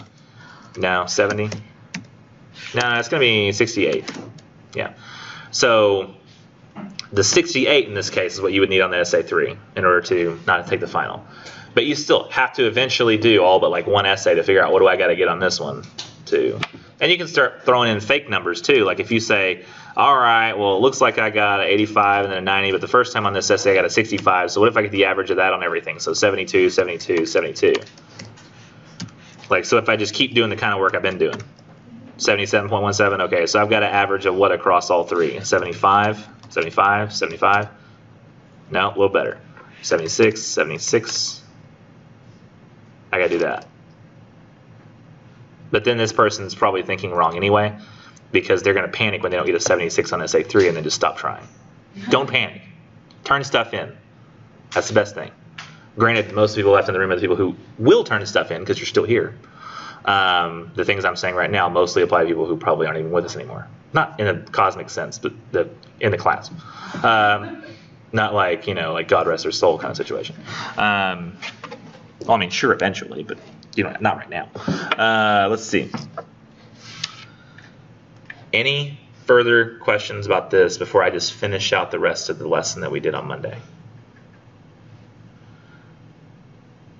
No, 70? No, it's going to be 68. Yeah. So the 68 in this case is what you would need on the essay 3 in order to not take the final. But you still have to eventually do all but like one essay to figure out what do I got to get on this one too. And you can start throwing in fake numbers too. Like if you say, all right, well, it looks like I got an 85 and then a 90, but the first time on this essay I got a 65. So what if I get the average of that on everything? So 72, 72, 72. Like, so if I just keep doing the kind of work I've been doing. 77.17, okay, so I've got an average of what across all 3? 75, 75, 75. No, a little better. 76, 76. I gotta do that. But then this person's probably thinking wrong anyway, because they're gonna panic when they don't get a 76 on essay 3 and then just stop trying. Don't panic. Turn stuff in. That's the best thing. Granted, most people left in the room are the people who will turn stuff in because you're still here. The things I'm saying right now mostly apply to people who probably aren't even with us anymore. Not in a cosmic sense, but in the class. Not like, you know, like God rest their soul kind of situation. Well, I mean, sure, eventually, but you know, not right now. Let's see. Any further questions about this before I just finish out the rest of the lesson that we did on Monday?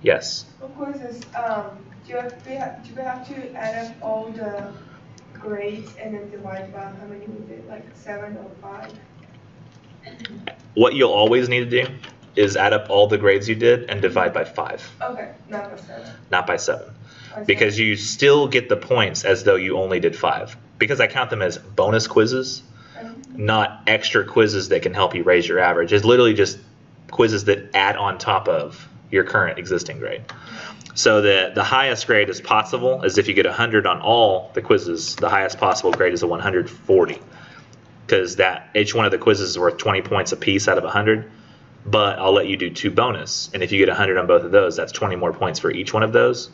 Yes. Of course, do we have to add up all the grades and then divide by how many we did, like 7 or 5? What you'll always need to do is add up all the grades you did and divide by 5, Okay, not by 7. not by 7. By Because 7. you still get the points as though you only did 5. Because I count them as bonus quizzes, not extra quizzes that can help you raise your average. It's literally just quizzes that add on top of your current existing grade. So the highest grade is possible is if you get 100 on all the quizzes, the highest possible grade is a 140. Because each one of the quizzes is worth 20 points a piece out of 100. But I'll let you do 2 bonus. And if you get 100 on both of those, that's 20 more points for each one of those.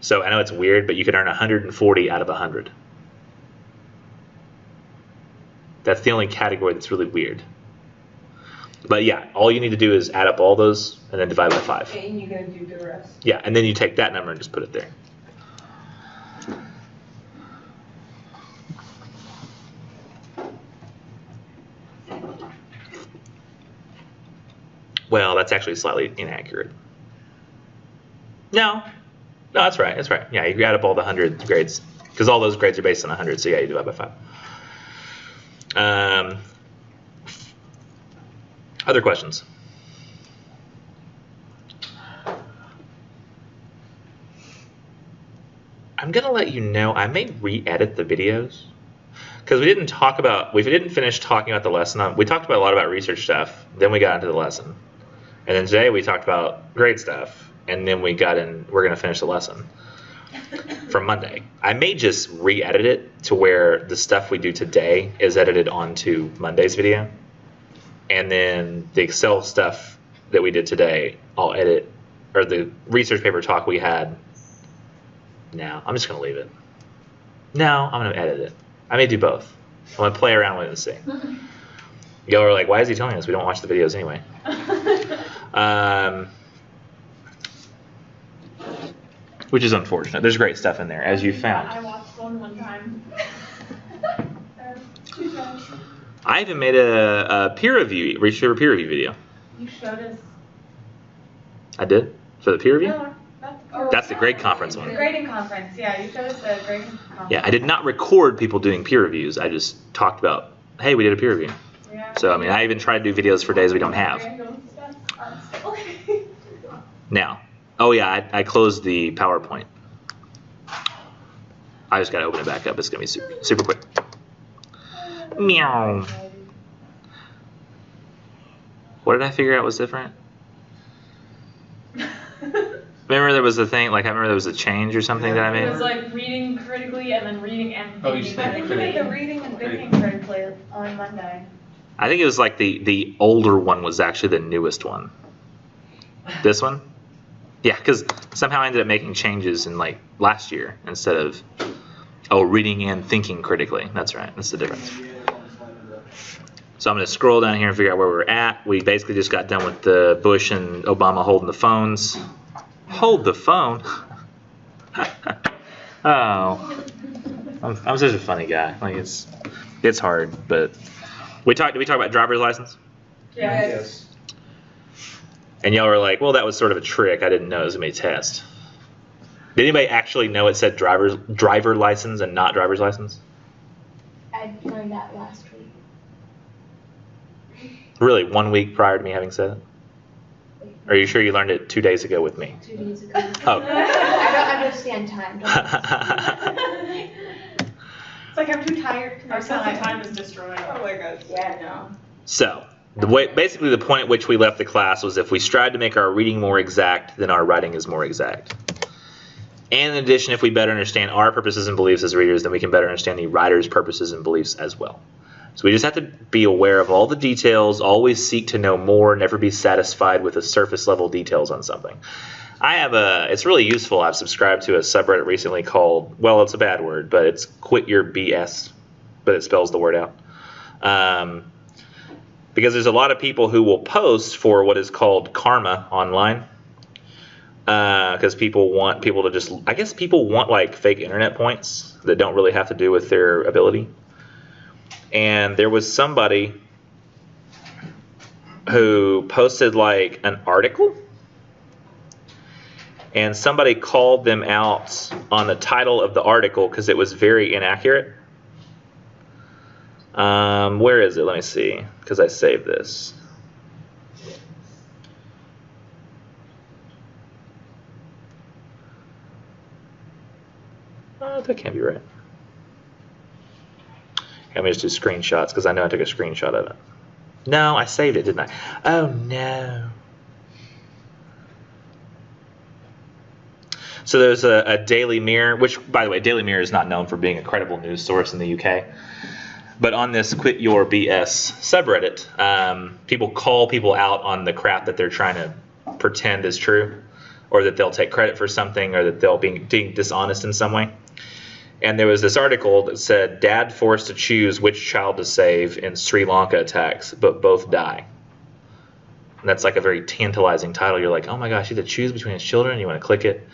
So I know it's weird, but you could earn 140 out of 100. That's the only category that's really weird. But yeah, all you need to do is add up all those and then divide by 5. And you're going to do the rest. Yeah, and then you take that number and just put it there. Well, that's actually slightly inaccurate. No, that's right. That's right. Yeah, you add up all the 100 grades because all those grades are based on 100. So yeah, you divide by 5. Other questions? I'm gonna let you know I may re-edit the videos because we didn't finish talking about the lesson. We talked about a lot about research stuff. Then we got into the lesson, and then today we talked about grade stuff, and then we're gonna finish the lesson from Monday. I may just re-edit it to where the stuff we do today is edited onto Monday's video, and then the Excel stuff that we did today, I'll edit, or the research paper talk we had. No, I'm just gonna leave it. No, I'm gonna edit it. I may do both. I'm gonna play around with it and see. Y'all are like, why is he telling us? We don't watch the videos anyway. Which is unfortunate. There's great stuff in there, as you found. I watched one time. I even made a peer review, research peer review video. You showed us. I did? For the peer review? No, That's the grade conference one. The grading conference, yeah. You showed us the grading conference. Yeah, I did not record people doing peer reviews. I just talked about, hey, we did a peer review. Yeah. So, I mean, I even try to do videos for days we don't have. Random stuff. Now, oh yeah, I closed the PowerPoint. I just gotta open it back up. It's gonna be super quick. Meow. What did I figure out was different? Remember there was a thing, like I remember there was a change or something that I It was made? like reading critically and then reading and Oh, you thinking said critically. I think you critically. did the reading and thinking critically on Monday. I think it was like the older one was actually the newest one. This one? Yeah, because somehow I ended up making changes in like last year instead of, reading and thinking critically. That's right, that's the difference. So I'm going to scroll down here and figure out where we're at. We basically just got done with the Bush and Obama holding the phones. Hold the phone? Oh, I'm such a funny guy. Like it's hard, but did we talk about driver's license? Yes. And y'all were like, well, that was sort of a trick. I didn't know it was going to be a test. Did anybody actually know it said driver license and not driver's license? I learned that last week. Really, 1 week prior to me having said it? Are you sure you learned it 2 days ago with me? 2 days ago. Oh. I don't understand time. Don't It's like I'm too tired. Our sense of time is destroyed. Oh my gosh. yeah, no. So, basically the point at which we left the class was if we strive to make our reading more exact, then our writing is more exact. And in addition, if we better understand our purposes and beliefs as readers, then we can better understand the writer's purposes and beliefs as well. So we just have to be aware of all the details, always seek to know more, never be satisfied with the surface level details on something. It's really useful. I've subscribed to a subreddit recently called, well, it's a bad word, but it's Quit Your BS, but it spells the word out. Because there's a lot of people who will post for what is called karma online. Because people want people to just, I guess people want like fake internet points that don't really have to do with their ability. And there was somebody who posted like an article, and somebody called them out on the title of the article because it was very inaccurate. Where is it? Let me see, because I saved this. That can't be right. Let me just do screenshots because I know I took a screenshot of it. No, I saved it, didn't I? Oh, no. So there's a Daily Mirror, which, by the way, Daily Mirror is not known for being a credible news source in the UK. But on this Quit Your BS subreddit, people call people out on the crap that they're trying to pretend is true, or that they'll take credit for something, or that they'll be being dishonest in some way. And there was this article that said, "Dad forced to choose which child to save in Sri Lanka attacks, but both die." And that's like a very tantalizing title. You're like, oh my gosh, you have to choose between his children, you want to click it.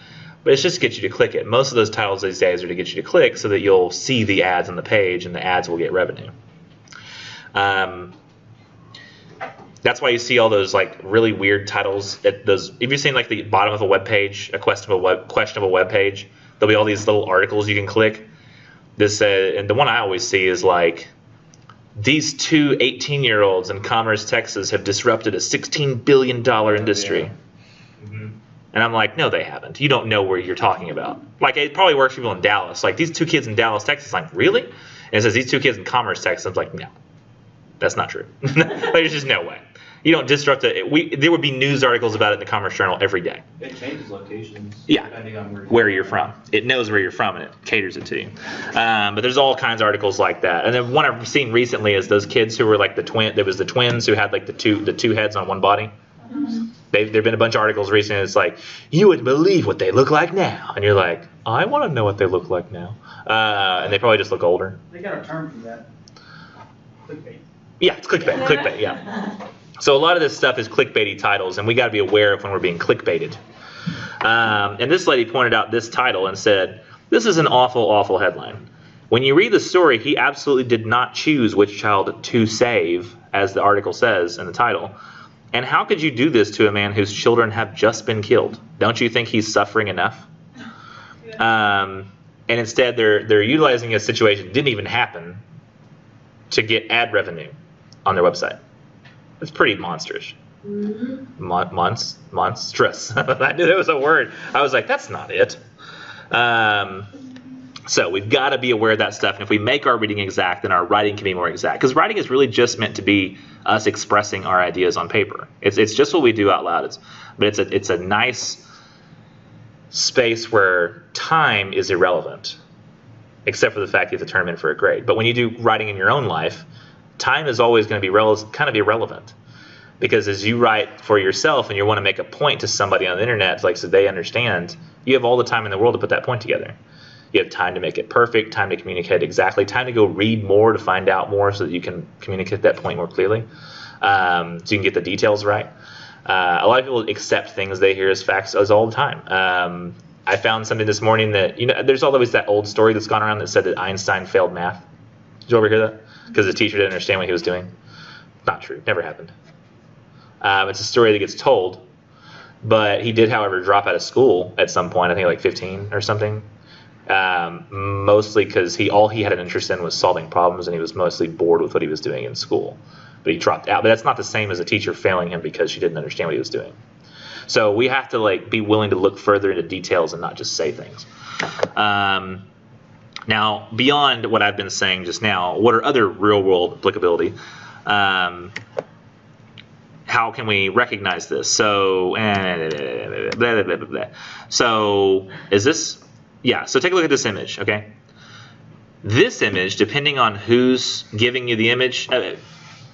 But it's just to get you to click it. Most of those titles these days are to get you to click so that you'll see the ads on the page, and the ads will get revenue. That's why you see all those like really weird titles. If you've seen like the bottom of a web page, a questionable web page, there'll be all these little articles you can click. And the one I always see is like, these two 18-year-olds in Commerce, Texas have disrupted a $16 billion industry. Yeah. Mm-hmm. And I'm like, no, they haven't. You don't know where you're talking about. Like, it probably works for people in Dallas. Like, these two kids in Dallas, Texas. I'm like, really? And it says these two kids in Commerce, Texas. I'm like, no, that's not true. There's just no way. You don't disrupt it. There would be news articles about it in the Commerce Journal every day. It changes locations. Yeah, Depending on where you're from. It knows where you're from, and it caters it to you. But there's all kinds of articles like that. And then one I've seen recently is those kids who were like the twin. There was the twins who had like the two heads on one body. Mm-hmm. There've been a bunch of articles recently. It's like, you wouldn't believe what they look like now, and you're like, I want to know what they look like now. And they probably just look older. They got a term for that. Clickbait. Yeah, it's clickbait. Clickbait. Yeah. So a lot of this stuff is clickbaity titles, and we got to be aware of when we're being clickbaited. And this lady pointed out this title and said, "This is an awful, awful headline. When you read the story, he absolutely did not choose which child to save, as the article says in the title. And how could you do this to a man whose children have just been killed? Don't you think he's suffering enough?" And instead, they're utilizing a situation that didn't even happen to get ad revenue on their website. It's pretty monstrous. Monstrous. I knew there was a word. I was like, that's not it. So we've got to be aware of that stuff. And if we make our reading exact, then our writing can be more exact. Because writing is really just meant to be us expressing our ideas on paper. It's just what we do out loud. But it's a nice space where time is irrelevant, except for the fact you have to turn them in for a grade. But when you do writing in your own life, time is always going to be kind of irrelevant, because as you write for yourself and you want to make a point to somebody on the internet, like so they understand, you have all the time in the world to put that point together. You have time to make it perfect, time to communicate exactly, time to go read more to find out more so that you can communicate that point more clearly, so you can get the details right. A lot of people accept things they hear as facts as all the time. I found something this morning that, there's always that old story that's gone around that said that Einstein failed math. Did you ever hear that? Because the teacher didn't understand what he was doing. Not true. Never happened. It's a story that gets told. But he did, however, drop out of school at some point, I think like 15 or something. Mostly because all he had an interest in was solving problems, and he was mostly bored with what he was doing in school. But he dropped out. But that's not the same as a teacher failing him because she didn't understand what he was doing. So we have to be willing to look further into details and not just say things. Now, beyond what I've been saying just now, what are other real-world applicability? How can we recognize this? So, blah, blah, blah, blah. So is this? Yeah. So take a look at this image. Okay. This image, depending on who's giving you the image,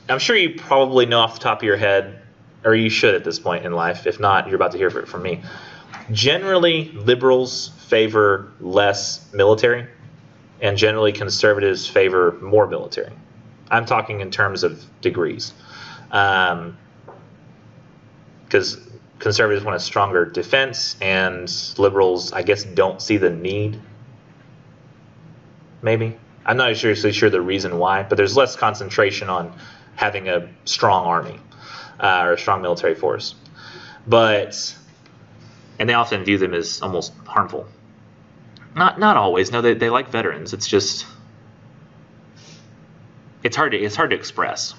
I'm sure you probably know off the top of your head, or you should at this point in life. If not, you're about to hear it from me. Generally, liberals favor less military, and generally conservatives favor more military. I'm talking in terms of degrees. Because conservatives want a stronger defense, and liberals, I guess, don't see the need. Maybe. I'm not seriously sure the reason why, but there's less concentration on having a strong army or a strong military force. But and they often view them as almost harmful. Not always. No, they like veterans. It's just it's hard to express.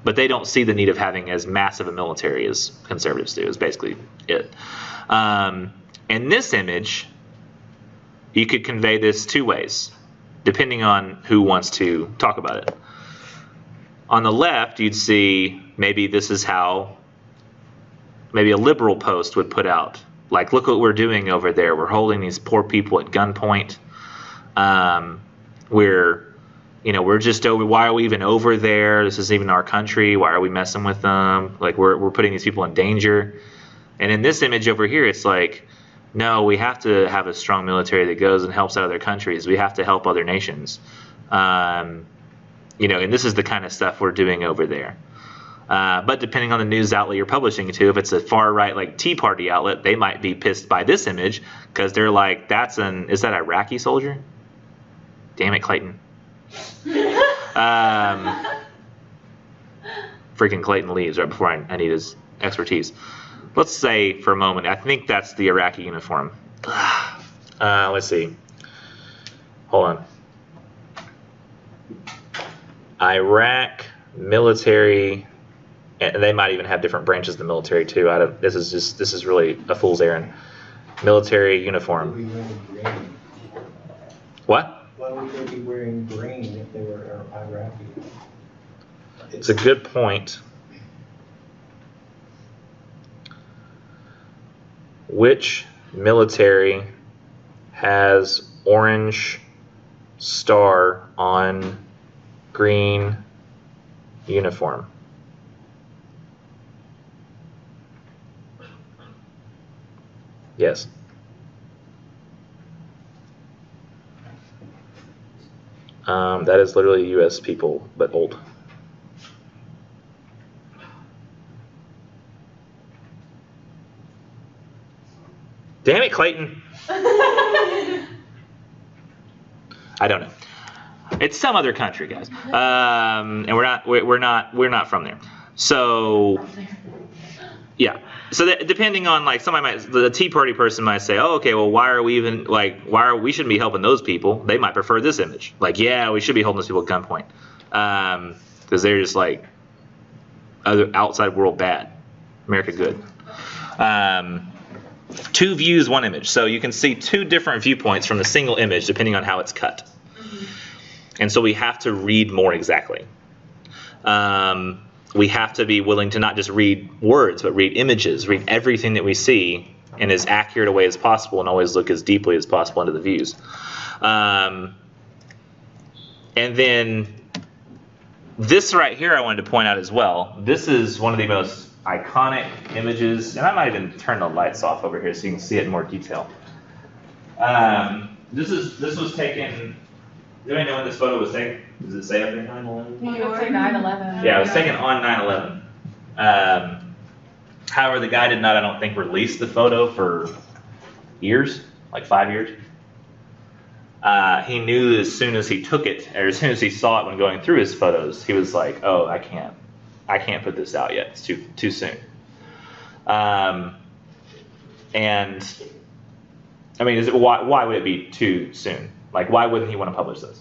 But they don't see the need of having as massive a military as conservatives do. Is basically it. In this image, you could convey this two ways, depending on who wants to talk about it. On the left, you'd see maybe this is how maybe a liberal post would put out. Like, look what we're doing over there. We're holding these poor people at gunpoint. We're just over. Why are we even over there? This isn't even our country. Why are we messing with them? Like, we're putting these people in danger. And in this image over here, it's like, no, we have to have a strong military that goes and helps out other countries. We have to help other nations. And this is the kind of stuff we're doing over there. But depending on the news outlet you're publishing to, if it's a far right like Tea Party outlet, they might be pissed by this image because they're like, is that Iraqi soldier? Damn it, Clayton. Freaking Clayton leaves right before I need his expertise. Let's say for a moment, I think that's the Iraqi uniform. Let's see. Hold on. Iraq military, and they might even have different branches of the military too. This is really a fool's errand. Military uniform. What? Why would they be wearing green if they were Iraqi? It's a good point. Which military has orange star on green uniform? Yes. That is literally U.S. people, but old. Damn it, Clayton. I don't know. It's some other country, guys. And we're not from there. So yeah. So depending on, like, the Tea Party person might say, oh, okay, well, we shouldn't be helping those people. They might prefer this image. Like, yeah, we should be holding those people at gunpoint. Because they're just like other outside world bad, America good. Two views, one image. So you can see two different viewpoints from the single image depending on how it's cut. And so we have to read more exactly. We have to be willing to not just read words, but read images, read everything that we see in as accurate a way as possible and always look as deeply as possible into the views. And then this right here I wanted to point out as well. This is one of the most iconic images, and I might even turn the lights off over here so you can see it in more detail. This was taken. Does anybody know when this photo was taken? Does it say up there 9/11? New York 9/11. Yeah, it was taken on 9/11. However, the guy did not, I don't think, release the photo for years, like 5 years. He knew as soon as he took it, or as soon as he saw it when going through his photos, he was like, "Oh, I can't put this out yet. It's too soon." And I mean, why would it be too soon? Like, why wouldn't he want to publish this?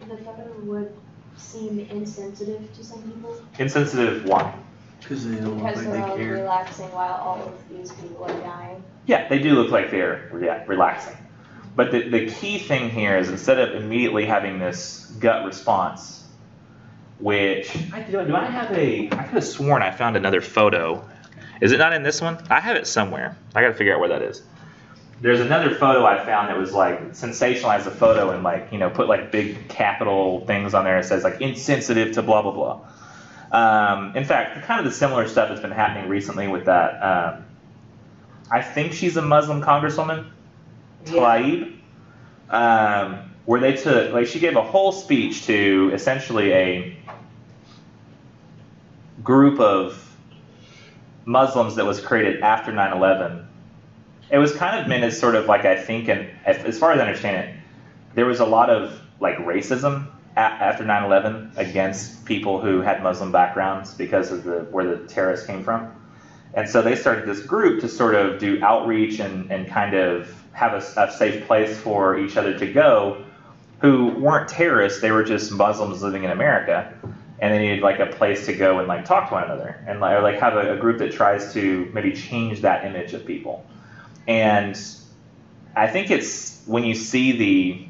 The photo would seem insensitive to some people. Insensitive, why? Because they don't look Because like they're all they care. relaxing while all of these people are dying. Yeah, they do look like they're relaxing. But the key thing here is instead of immediately having this gut response, which, I could have sworn I found another photo. Is it not in this one? I have it somewhere. I got to figure out where that is. There's another photo I found that was like sensationalized the photo and like, put like big capital things on there. It says like insensitive to blah, blah, blah. In fact, kind of the similar stuff that's been happening recently with that. I think she's a Muslim congresswoman, Tlaib, where they took, like, she gave a whole speech to essentially a group of Muslims that was created after 9/11. It was kind of meant as sort of like, I think, and as far as I understand it, there was a lot of like racism after 9/11 against people who had Muslim backgrounds because of where the terrorists came from. And so they started this group to sort of do outreach and kind of have a safe place for each other to go, who weren't terrorists, they were just Muslims living in America. And they needed like a place to go and like talk to one another and like have a group that tries to maybe change that image of people. And I think it's when you see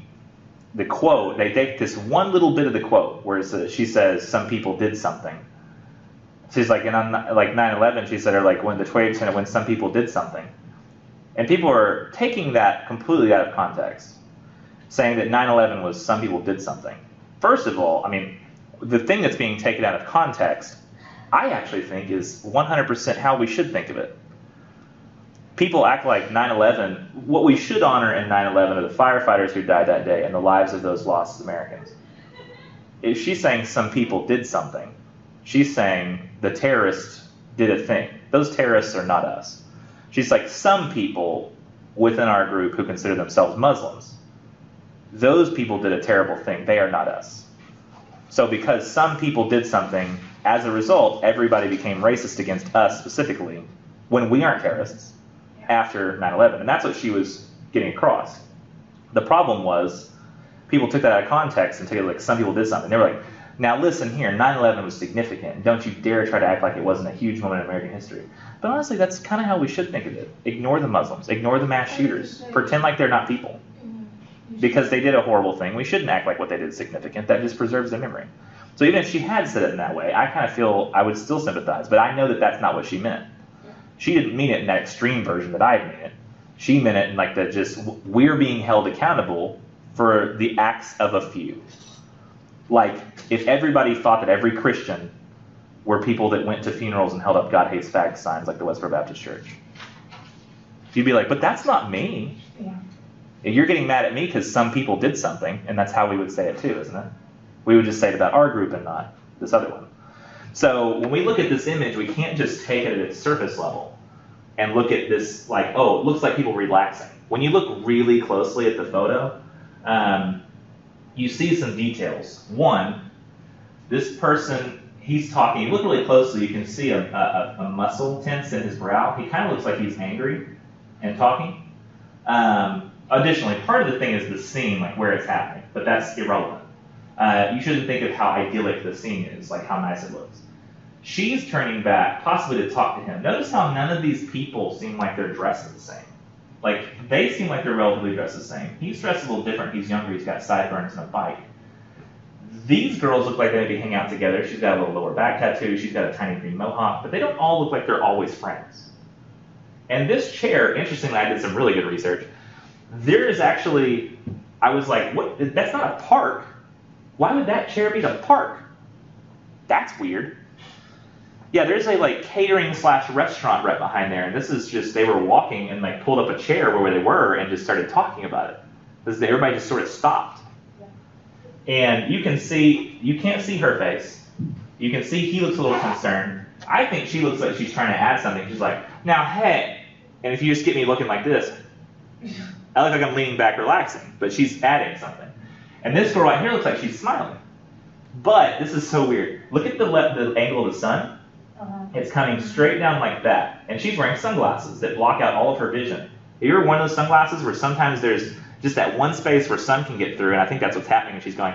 the quote, they take this one little bit of the quote where she says some people did something. She's like, and on like 9/11, she said, or like when the Twade Center, when some people did something. And people are taking that completely out of context, saying that 9/11 was some people did something. First of all, I mean, the thing that's being taken out of context, I actually think is 100% how we should think of it. People act like 9/11, what we should honor in 9/11 are the firefighters who died that day and the lives of those lost Americans. If she's saying some people did something, she's saying the terrorists did a thing. Those terrorists are not us. She's like some people within our group who consider themselves Muslims. Those people did a terrible thing. They are not us. So because some people did something, as a result, everybody became racist against us specifically when we aren't terrorists after 9/11. And that's what she was getting across. The problem was people took that out of context and took it like some people did something. They were like, now listen here, 9/11 was significant. Don't you dare try to act like it wasn't a huge moment in American history. But honestly, that's kind of how we should think of it. Ignore the Muslims. Ignore the mass shooters. Pretend like they're not people. Because they did a horrible thing. We shouldn't act like what they did is significant. That just preserves their memory. So even if she had said it in that way, I kind of feel I would still sympathize. But I know that that's not what she meant. She didn't mean it in that extreme version that I mean it. She meant it in like the just, we're being held accountable for the acts of a few. Like, if everybody thought that every Christian were people that went to funerals and held up God hates fags signs like the Westboro Baptist Church, you'd be like, but that's not me. Yeah. You're getting mad at me because some people did something, and that's how we would say it too, isn't it? We would just say it about our group and not this other one. So when we look at this image, we can't just take it at its surface level and look at this like, oh, it looks like people relaxing. When you look really closely at the photo, you see some details. One, this person, he's talking. You look really closely, you can see a muscle tense in his brow. He kind of looks like he's angry and talking. Additionally, part of the thing is the scene, like where it's happening, but that's irrelevant. You shouldn't think of how idyllic the scene is, like how nice it looks. She's turning back, possibly to talk to him. Notice how none of these people seem like they're dressed the same. Like, they seem like they're relatively dressed the same. He's dressed a little different. He's younger. He's got sideburns and a bike. These girls look like they maybe hang out together. She's got a little lower back tattoo. She's got a tiny green mohawk. But they don't all look like they're always friends. And this chair, interestingly, I did some really good research. There is actually, I was like, what? That's not a park. Why would that chair be the park? That's weird. Yeah, there's a like catering / restaurant right behind there, and this is just, they were walking and like pulled up a chair where they were and just started talking about it. Because everybody just sort of stopped. And you can see, you can't see her face. You can see he looks a little concerned. I think she looks like she's trying to add something. She's like, now hey, and if you just get me looking like this, I look like I'm leaning back relaxing, but she's adding something. And this girl right here looks like she's smiling. But this is so weird. Look at the angle of the sun. It's coming straight down like that. And she's wearing sunglasses that block out all of her vision. Have you ever one of those sunglasses where sometimes there's just that one space where sun can get through, and I think that's what's happening, and she's going,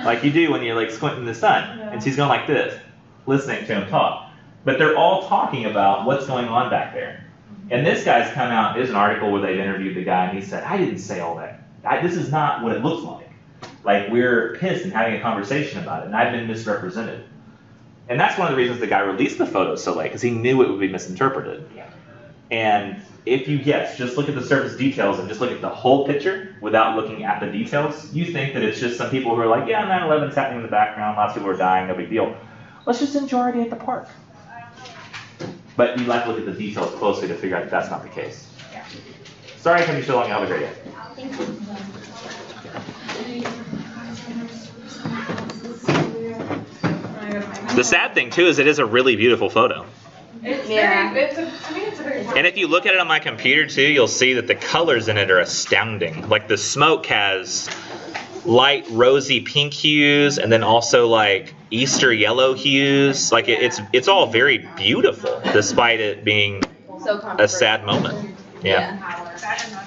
like you do when you're like squinting the sun. Yeah. And she's going like this, listening to him talk. But they're all talking about what's going on back there. And this guy's come out, there's an article where they've interviewed the guy, and he said, I didn't say all that. This is not what it looks like. Like, we're pissed and having a conversation about it, and I've been misrepresented. And that's one of the reasons the guy released the photos so late, because he knew it would be misinterpreted. Yeah. And if you, just look at the surface details and just look at the whole picture without looking at the details, you think that it's just some people who are like, yeah, 9/11's happening in the background, lots of people are dying, no big deal. Let's just enjoy our day at the park. But you have to look at the details closely to figure out that that's not the case. Yeah. Sorry I kept you so long. Have a great day. Thank you. The sad thing, too, is it is a really beautiful photo. It's Yeah. very, to me it's a very And if you look at it on my computer, too, you'll see that the colors in it are astounding. Like, the smoke has light rosy pink hues, and then also like Easter yellow hues. Like it's all very beautiful, despite it being So a sad moment. Yeah. Yeah.